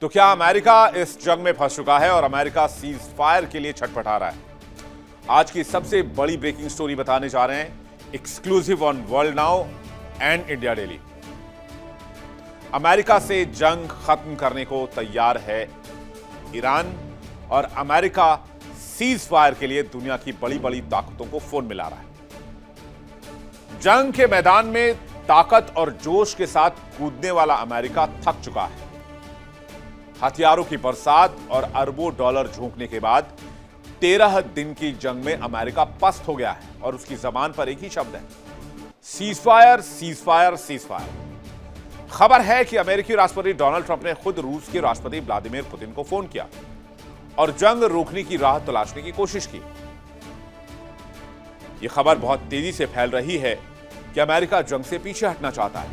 तो क्या अमेरिका इस जंग में फंस चुका है और अमेरिका सीज फायर के लिए छटपटा रहा है? आज की सबसे बड़ी ब्रेकिंग स्टोरी बताने जा रहे हैं, exclusive on world now and India daily. America से जंग खत्म करने को तैयार है ईरान और अमेरिका सीज फायर के लिए दुनिया की बड़ी बड़ी ताकतों को फोन मिला रहा है। जंग के मैदान में ताकत और जोश के साथ कूदने वाला अमेरिका थक चुका है। हथियारों की बरसात और अरबों डॉलर झोंकने के बाद 13 दिन की जंग में अमेरिका पस्त हो गया है और उसकी जबान पर एक ही शब्द है, cease fire, cease fire, cease fire. खबर है कि अमेरिकी राष्ट्रपति डोनाल्ड ट्रंप ने खुद रूस के राष्ट्रपति व्लादिमीर पुतिन को फोन किया और जंग रोकने की राह तलाशने की कोशिश की। यह खबर बहुत तेजी से फैल रही है कि अमेरिका जंग से पीछे हटना चाहता है।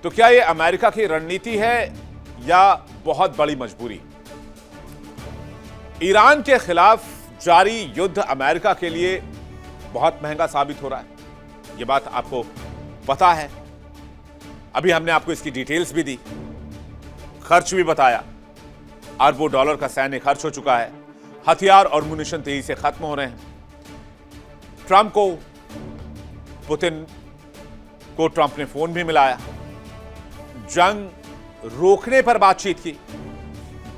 तो क्या यह अमेरिका की रणनीति है या बहुत बड़ी मजबूरी? ईरान के खिलाफ जारी युद्ध अमेरिका के लिए बहुत महंगा साबित हो रहा है, यह बात आपको पता है। अभी हमने आपको इसकी डिटेल्स भी दी, खर्च भी बताया। अरबों डॉलर का सैन्य खर्च हो चुका है, हथियार और मुनिशन तेजी से खत्म हो रहे हैं। ट्रंप को पुतिन को ट्रंप ने फोन भी मिलाया, जंग रोकने पर बातचीत की,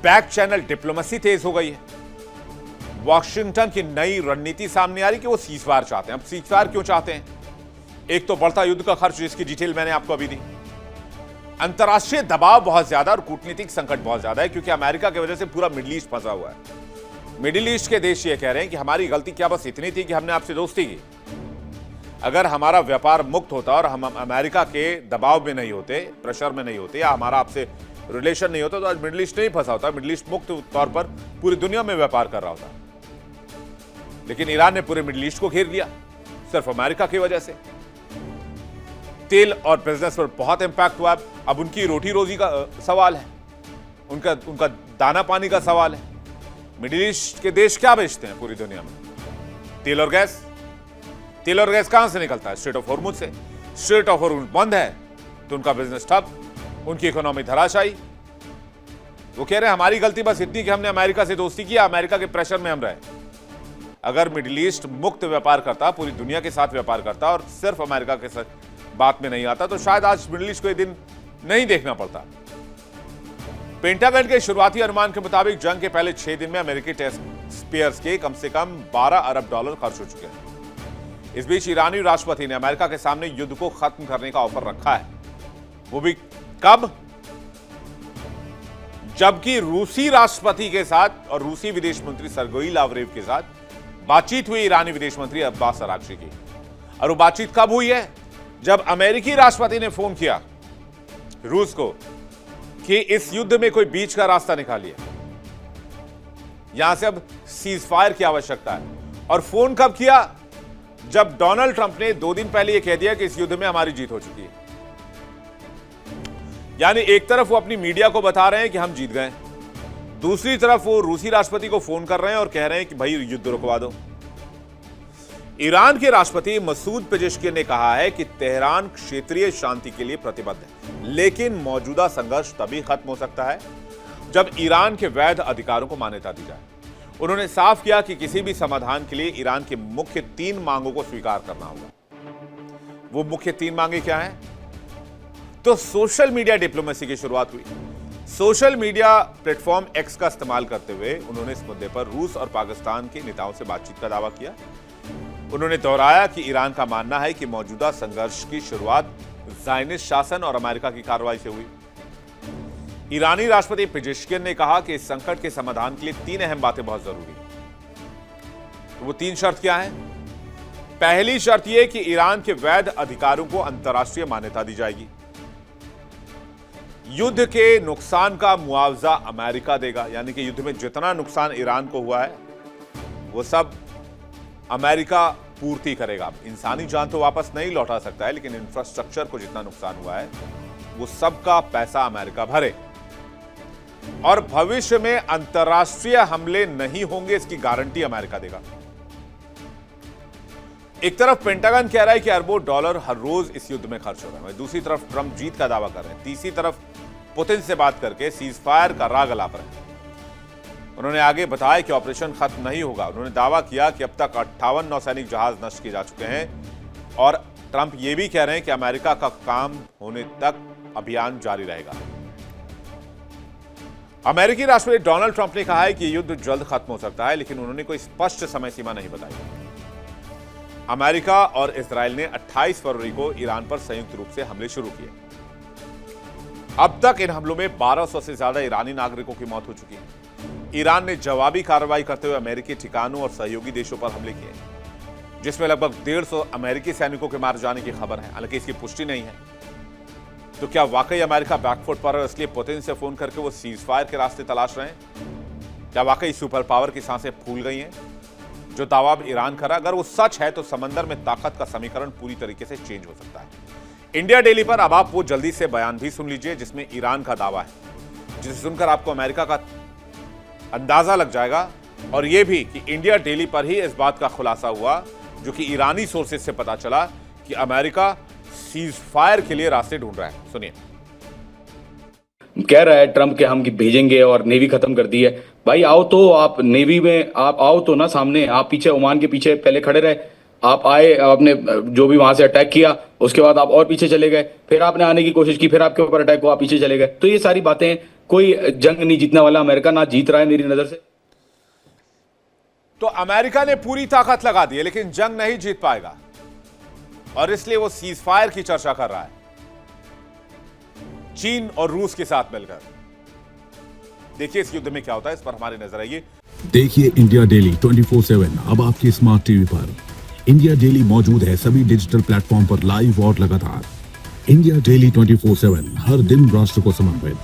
बैक चैनल डिप्लोमेसी तेज हो गई है। वॉशिंगटन की नई रणनीति सामने आ रही कि वो सीजफायर चाहते हैं। अब सीजफायर क्यों चाहते हैं? एक तो बढ़ता युद्ध का खर्च, जिसकी डिटेल मैंने आपको अभी दी। अंतर्राष्ट्रीय दबाव बहुत ज्यादा और कूटनीतिक संकट बहुत ज्यादा है, क्योंकि अमेरिका की वजह से पूरा मिडिल ईस्ट फंसा हुआ है। मिडिल ईस्ट के देश ये कह रहे हैं कि हमारी गलती क्या बस इतनी थी कि हमने आपसे दोस्ती की। अगर हमारा व्यापार मुक्त होता और हम अमेरिका के दबाव में नहीं होते, प्रेशर में नहीं होते, या हमारा आपसे रिलेशन नहीं होता, तो आज मिडिल ईस्ट नहीं फंसा होता। मिडिल ईस्ट मुक्त तौर पर पूरी दुनिया में व्यापार कर रहा होता। लेकिन ईरान ने पूरे मिडिल ईस्ट को घेर लिया सिर्फ अमेरिका की वजह से। तेल और बिजनेस पर बहुत इंपैक्ट हुआ। अब उनकी रोटी रोजी का सवाल है, उनका दाना पानी का सवाल है। मिडिल ईस्ट के देश क्या बेचते हैं पूरी दुनिया में? तेल और गैस। तेल और गैस कहां से निकलता है? स्ट्रेट ऑफ हॉर्मुज से। स्ट्रेट ऑफ हॉर्मुज बंद है तो उनका बिजनेस ठप, उनकी इकोनॉमी धराशायी। वो कह रहे हैं हमारी गलती बस इतनी कि हमने अमेरिका से दोस्ती की, अमेरिका के प्रेशर में हम रहे। अगर मिडिल ईस्ट मुक्त व्यापार करता, पूरी दुनिया के साथ व्यापार करता और सिर्फ अमेरिका के साथ बात में नहीं आता, तो शायद आज मिडिल ईस्ट को यह दिन नहीं देखना पड़ता। पेंटागन के शुरुआती अनुमान के मुताबिक जंग के पहले 6 दिन में अमेरिकी टेस्ट स्पेयर्स के कम से कम 12 अरब डॉलर खर्च हो चुके हैं। इस बीच ईरानी राष्ट्रपति ने अमेरिका के सामने युद्ध को खत्म करने का ऑफर रखा है, वो भी कब? जबकि रूसी राष्ट्रपति के साथ और रूसी विदेश मंत्री सर्गेई लावरेव के साथ बातचीत हुई ईरानी विदेश मंत्री अब्बास अरागची की। और वो बातचीत कब हुई है? जब अमेरिकी राष्ट्रपति ने फोन किया रूस को कि इस युद्ध में कोई बीच का रास्ता निकालिए, यहां से अब सीज फायर की आवश्यकता है। और फोन कब किया? जब डोनाल्ड ट्रंप ने 2 दिन पहले यह कह दिया कि इस युद्ध में हमारी जीत हो चुकी है। यानी एक तरफ वो अपनी मीडिया को बता रहे हैं कि हम जीत गए, दूसरी तरफ वो रूसी राष्ट्रपति को फोन कर रहे हैं और कह रहे हैं कि भाई युद्ध रुकवा दो। ईरान के राष्ट्रपति मसूद पेजेश्कियान ने कहा है कि तेहरान क्षेत्रीय शांति के लिए प्रतिबद्ध है, लेकिन मौजूदा संघर्ष तभी खत्म हो सकता है जब ईरान के वैध अधिकारों को मान्यता दी जाए। उन्होंने साफ किया कि किसी भी समाधान के लिए ईरान के मुख्य 3 मांगों को स्वीकार करना होगा। वो मुख्य 3 मांगे क्या हैं? तो सोशल मीडिया डिप्लोमेसी की शुरुआत हुई। सोशल मीडिया प्लेटफॉर्म एक्स का इस्तेमाल करते हुए उन्होंने इस मुद्दे पर रूस और पाकिस्तान के नेताओं से बातचीत का दावा किया। उन्होंने दोहराया कि ईरान का मानना है कि मौजूदा संघर्ष की शुरुआत ज़ायनिस्ट शासन और अमेरिका की कार्रवाई से हुई। ईरानी राष्ट्रपति पेजेश्कियान ने कहा कि इस संकट के समाधान के लिए 3 अहम बातें बहुत जरूरी हैं। तो वो 3 शर्त क्या हैं? पहली शर्त यह कि ईरान के वैध अधिकारों को अंतर्राष्ट्रीय मान्यता दी जाएगी। युद्ध के नुकसान का मुआवजा अमेरिका देगा, यानी कि युद्ध में जितना नुकसान ईरान को हुआ है वो सब अमेरिका पूर्ति करेगा। इंसानी जान तो वापस नहीं लौटा सकता है, लेकिन इंफ्रास्ट्रक्चर को जितना नुकसान हुआ है वो सबका पैसा अमेरिका भरे। और भविष्य में अंतर्राष्ट्रीय हमले नहीं होंगे, इसकी गारंटी अमेरिका देगा। एक तरफ पेंटागन कह रहा है कि अरबों डॉलर हर रोज इस युद्ध में खर्च हो रहे हैं, दूसरी तरफ ट्रंप जीत का दावा कर रहे हैं, तीसरी तरफ पुतिन से बात करके सीज फायर का राग अलाप रहे हैं। उन्होंने आगे बताया कि ऑपरेशन खत्म नहीं होगा। उन्होंने दावा किया कि अब तक 58 नौसैनिक जहाज नष्ट किए जा चुके हैं और ट्रंप ये भी कह रहे हैं कि अमेरिका का काम होने तक अभियान जारी रहेगा। अमेरिकी राष्ट्रपति डोनाल्ड ट्रंप ने कहा है कि युद्ध जल्द खत्म हो सकता है, लेकिन उन्होंने कोई स्पष्ट समय सीमा नहीं बताई। अमेरिका और इजराइल ने 28 फरवरी को ईरान पर संयुक्त रूप से हमले शुरू किए। अब तक इन हमलों में 1200 से ज्यादा ईरानी नागरिकों की मौत हो चुकी है। ईरान ने जवाबी कार्रवाई करते हुए अमेरिकी ठिकानों और सहयोगी देशों पर हमले किए, जिसमें लगभग 150 अमेरिकी सैनिकों के मारे जाने की खबर है। हालांकि इसकी पुष्टि नहीं है। तो क्या वाकई अमेरिका बैकफुट पर है, इसलिए पुतिन से फोन करके वो सीज फायर के रास्ते तलाश रहे हैं? क्या वाकई सुपर पावर की सांसें फूल गई हैं? जो दावा ईरान करा, अगर वो सच है तो समंदर में ताकत का समीकरण पूरी तरीके से चेंज हो सकता है। इंडिया डेली पर अब आप वो जल्दी से बयान भी सुन लीजिए जिसमें ईरान का दावा है, जिसे सुनकर आपको अमेरिका का अंदाजा लग जाएगा। और यह भी कि इंडिया डेली पर ही इस बात का खुलासा हुआ, जो कि ईरानी सोर्सेज से पता चला कि अमेरिका सीज फायर के लिए रास्ते ढूंढ रहा है। सुनिए। कह रहा है ट्रंप के हम भेजेंगे और नेवी खत्म कर दी है। भाई आओ तो आप नेवी में आप आओ तो ना सामने। आप पीछे ओमान के पीछे पहले खड़े रहे, आप आए, आपने जो भी वहां से अटैक किया, उसके बाद आप और पीछे चले गए, फिर आपने आने की कोशिश की, फिर आपके ऊपर अटैक हुआ, आप पीछे चले गए। तो ये सारी बातें, कोई जंग नहीं जीतने वाला, अमेरिका ना जीत रहा है मेरी नजर से। तो अमेरिका ने पूरी ताकत लगा दी है, लेकिन जंग नहीं जीत पाएगा और इसलिए वो सीज फायर की चर्चा कर रहा है चीन और रूस के साथ मिलकर। देखिए इस युद्ध में क्या होता है, इस पर हमारी नजर आइए। देखिए इंडिया डेली 24/7 अब आपके स्मार्ट टीवी पर। इंडिया डेली मौजूद है सभी डिजिटल प्लेटफॉर्म पर लाइव और लगातार। इंडिया डेली 24/7 हर दिन राष्ट्र को समर्पित।